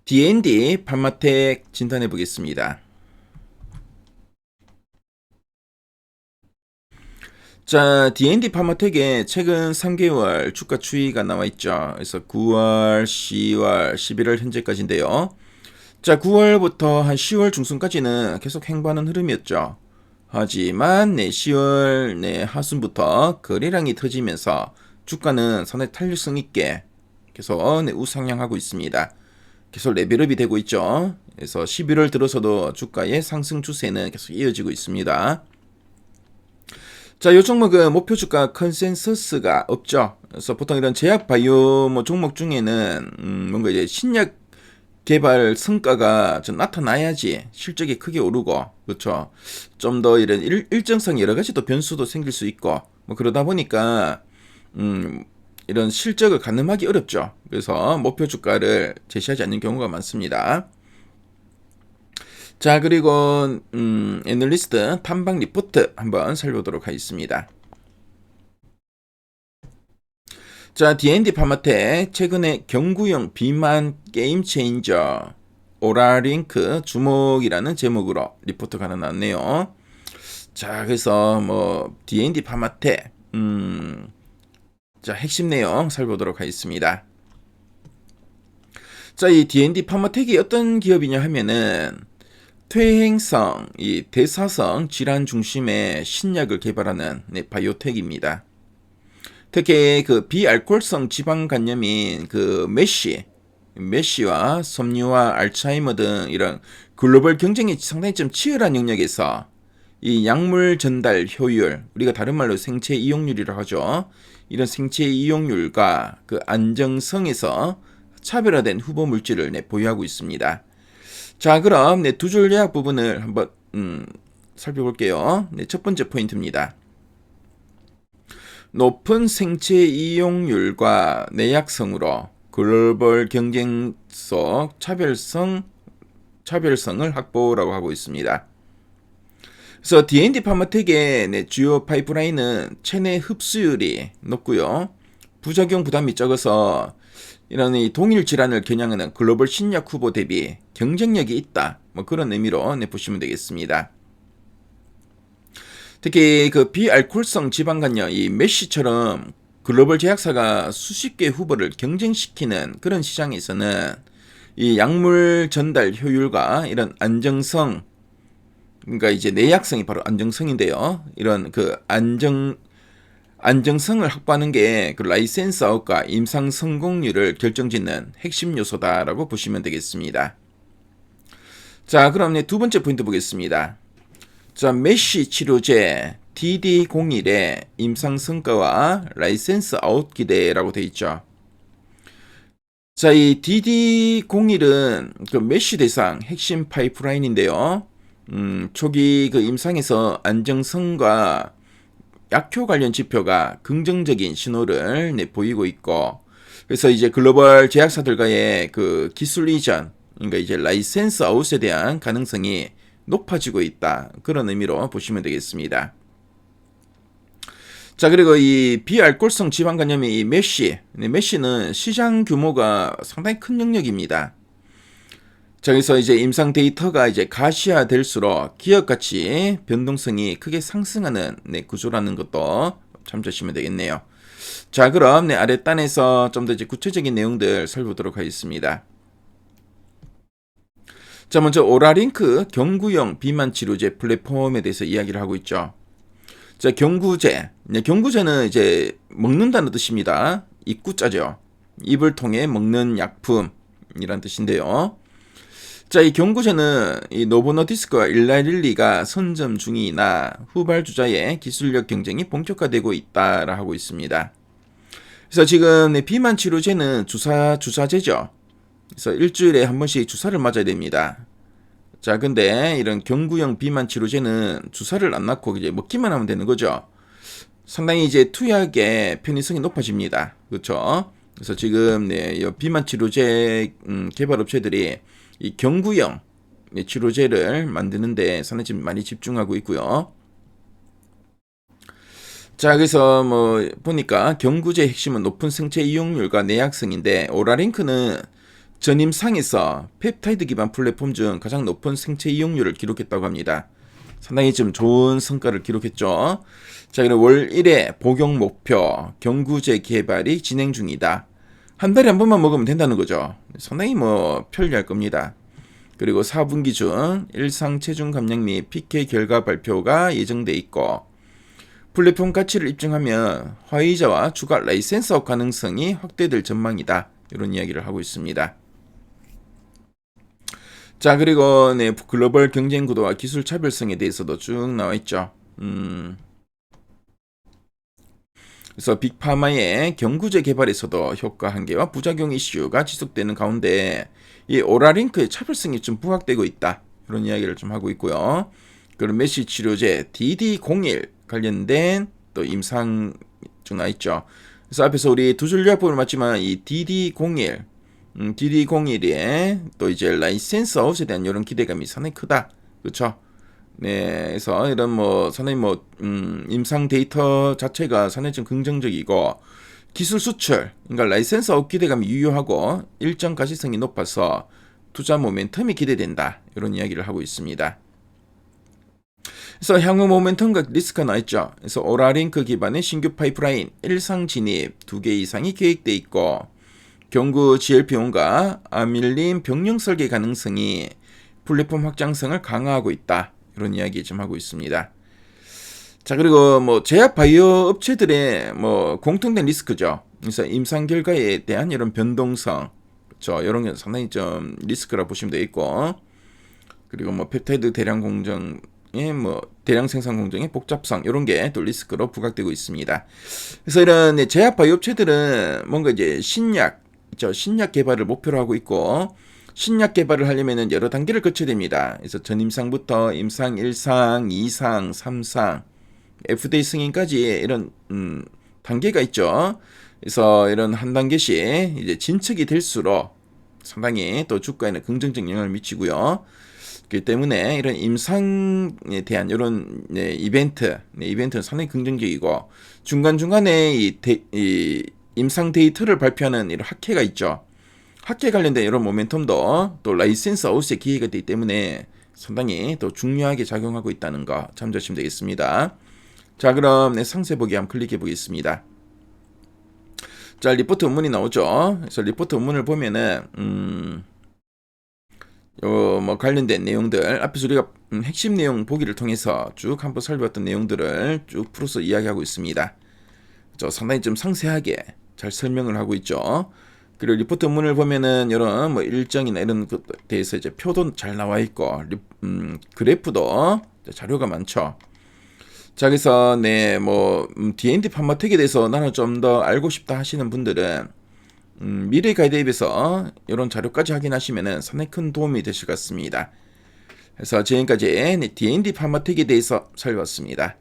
D&D 판마텍 진단해 보겠습니다. 자, D&D 판마텍에 최근 3개월 주가 추이가 나와 있죠. 그래서 9월, 10월, 11월 현재까지인데요. 자, 9월부터 한 10월 중순까지는 계속 행보하는 흐름이었죠. 하지만 10월 하순부터 거래량이 터지면서 주가는 상당히 탄력성 있게 계속 우상향하고 있습니다. 계속 레벨업이 되고 있죠. 그래서 11월 들어서도 주가의 상승 추세는 계속 이어지고 있습니다. 자, 이 종목은 목표 주가 컨센서스가 없죠. 그래서 보통 이런 제약 바이오 종목 중에는 뭔가 이제 신약 개발 성과가 좀 나타나야지 실적이 크게 오르고, 그렇죠. 좀 더 이런 일정성 여러 가지 또 변수도 생길 수 있고, 그러다 보니까 이런 실적을 가늠하기 어렵죠. 그래서 목표 주가를 제시하지 않는 경우가 많습니다. 자, 그리고 애널리스트 탐방 리포트 한번 살펴보도록 하겠습니다. 자, D&D 파마텍 최근에 경구용 비만 게임 체인저 오라링크 주목이라는 제목으로 리포트가 하나 나왔네요. 자, 그래서 D&D 파마텍 자, 핵심 내용 살펴보도록 하겠습니다. 자, 이 D&D 파마텍이 어떤 기업이냐 하면은 퇴행성, 이 대사성 질환 중심의 신약을 개발하는 바이오텍입니다. 특히 그 비알코올성 지방 간염인 그 메시와 섬유와 알츠하이머 등 이런 글로벌 경쟁이 상당히 좀 치열한 영역에서 이 약물 전달 효율, 우리가 다른 말로 생체 이용률이라고 하죠. 이런 생체 이용률과 그 안정성에서 차별화된 후보 물질을 보유하고 있습니다. 자, 그럼 두 줄 요약 부분을 한번 살펴볼게요. 첫 번째 포인트입니다. 높은 생체 이용률과 내약성으로 글로벌 경쟁 속 차별성을 확보라고 하고 있습니다. 그래서 D&D 파마텍의 주요 파이프라인은 체내 흡수율이 높고요. 부작용 부담이 적어서 이런 이 동일 질환을 겨냥하는 글로벌 신약 후보 대비 경쟁력이 있다. 그런 의미로 보시면 되겠습니다. 특히 그 비알코올성 지방간염 이 메시처럼 글로벌 제약사가 수십 개 후보를 경쟁시키는 그런 시장에서는 이 약물 전달 효율과 이런 안정성, 그러니까 이제 내약성이 바로 안정성인데요. 이런 그 안정성을 확보하는 게 그 라이센스 아웃과 임상 성공률을 결정짓는 핵심 요소다라고 보시면 되겠습니다. 자, 그럼 두 번째 포인트 보겠습니다. 자, 메시 치료제 DD01의 임상 성과와 라이센스 아웃 기대라고 되어 있죠. 자, 이 DD01은 그 메시 대상 핵심 파이프라인인데요. 초기 그 임상에서 안정성과 약효 관련 지표가 긍정적인 신호를 보이고 있고, 그래서 이제 글로벌 제약사들과의 그 기술 이전, 그러니까 이제 라이센스 아웃에 대한 가능성이 높아지고 있다. 그런 의미로 보시면 되겠습니다. 자, 그리고 이 비알코올성 지방간염의 이 메시는 시장 규모가 상당히 큰 영역입니다. 자, 그래서 이제 임상 데이터가 이제 가시화될수록 기업 가치 변동성이 크게 상승하는 구조라는 것도 참조하시면 되겠네요. 자, 그럼 아랫단에서 좀 더 이제 구체적인 내용들 살펴보도록 하겠습니다. 자, 먼저 오라링크 경구용 비만 치료제 플랫폼에 대해서 이야기를 하고 있죠. 자, 경구제는 이제 먹는다는 뜻입니다. 입구자죠. 입을 통해 먹는 약품이란 뜻인데요. 자, 이 경구제는 이 노보노디스크와 일라릴리가 선점 중이나 후발주자의 기술력 경쟁이 본격화되고 있다라 하고 있습니다. 그래서 지금 비만 치료제는 주사제죠. 그래서 일주일에 한 번씩 주사를 맞아야 됩니다. 자, 근데 이런 경구용 비만 치료제는 주사를 안 맞고 이제 먹기만 하면 되는 거죠. 상당히 이제 투약의 편의성이 높아집니다. 그렇죠? 그래서 지금 이 비만 치료제 개발 업체들이 이 경구형 치료제를 만드는데 상당히 지금 많이 집중하고 있고요. 자, 그래서 보니까 경구제 핵심은 높은 생체 이용률과 내약성인데 오라링크는 전임상에서 펩타이드 기반 플랫폼 중 가장 높은 생체 이용률을 기록했다고 합니다. 상당히 좀 좋은 성과를 기록했죠. 자, 그리고 월 1회 복용 목표 경구제 개발이 진행 중이다. 한 달에 한 번만 먹으면 된다는 거죠. 상당히 편리할 겁니다. 그리고 4분기 중 일상 체중 감량 및 PK 결과 발표가 예정돼 있고, 플랫폼 가치를 입증하면 화이자와 추가 라이센스업 가능성이 확대될 전망이다. 이런 이야기를 하고 있습니다. 자, 그리고 글로벌 경쟁 구도와 기술 차별성에 대해서도 쭉 나와 있죠. 그래서 빅파마의 경구제 개발에서도 효과 한계와 부작용 이슈가 지속되는 가운데 이 오라링크의 차별성이 좀 부각되고 있다. 이런 이야기를 좀 하고 있고요. 그리고 메시 치료제 DD01 관련된 또 임상 중 나와 있죠. 그래서 앞에서 우리 두 줄 요약법을 맞지만 이 DD01, DD01에 또 이제 라이센스 아웃에 대한 이런 기대감이 상당히 크다. 그렇죠? 네, 그래서 이런 상당히 임상 데이터 자체가 상당히 좀 긍정적이고, 기술 수출, 그러니까 라이센스 아웃 기대감이 유효하고 일정 가시성이 높아서 투자 모멘텀이 기대된다. 이런 이야기를 하고 있습니다. 그래서 향후 모멘텀과 리스크가 나있죠. 그래서 오라링크 기반의 신규 파이프라인 일상 진입 2개 이상이 계획돼 있고, 경구 GLP-1과 아밀린 병령 설계 가능성이 플랫폼 확장성을 강화하고 있다. 이런 이야기 좀 하고 있습니다. 자, 그리고 제약 바이오 업체들의 공통된 리스크죠. 그래서 임상 결과에 대한 이런 변동성, 그렇죠. 이런 게 상당히 좀 리스크라 보시면 되겠고, 그리고 펩타이드 대량 공정의 대량 생산 공정의 복잡성, 이런 게 또 리스크로 부각되고 있습니다. 그래서 이런 제약 바이오 업체들은 뭔가 이제 신약 개발을 목표로 하고 있고, 신약 개발을 하려면 여러 단계를 거쳐야 됩니다. 그래서 전임상부터 임상 1상, 2상, 3상, FDA 승인까지 이런 단계가 있죠. 그래서 이런 한 단계씩 이제 진척이 될수록 상당히 또 주가에는 긍정적 영향을 미치고요. 그렇기 때문에 이런 임상에 대한 이런 이벤트는 상당히 긍정적이고, 중간중간에 이 임상 데이터를 발표하는 이런 학회가 있죠. 학계 관련된 이런 모멘텀도 또 라이센스 아웃의 기회가 되기 때문에 상당히 또 중요하게 작용하고 있다는 거 참조하시면 되겠습니다. 자, 그럼 상세 보기 한번 클릭해 보겠습니다. 자, 리포트 원문이 나오죠. 그래서 리포트 원문을 보면은 관련된 내용들 앞에서 우리가 핵심 내용 보기를 통해서 쭉 한번 살펴봤던 내용들을 쭉 풀어서 이야기하고 있습니다. 상당히 좀 상세하게 잘 설명을 하고 있죠. 그리고 리포트 문을 보면은 이런 일정이나 이런 것에 대해서 이제 표도 잘 나와 있고, 그래프도 자료가 많죠. 자, 그래서 D&D 판마텍에 대해서 나는 좀 더 알고 싶다 하시는 분들은 미래 가이드앱에서 이런 자료까지 확인하시면은 상당히 큰 도움이 되실 것 같습니다. 그래서 지금까지 D&D 판마텍에 대해서 살펴봤습니다.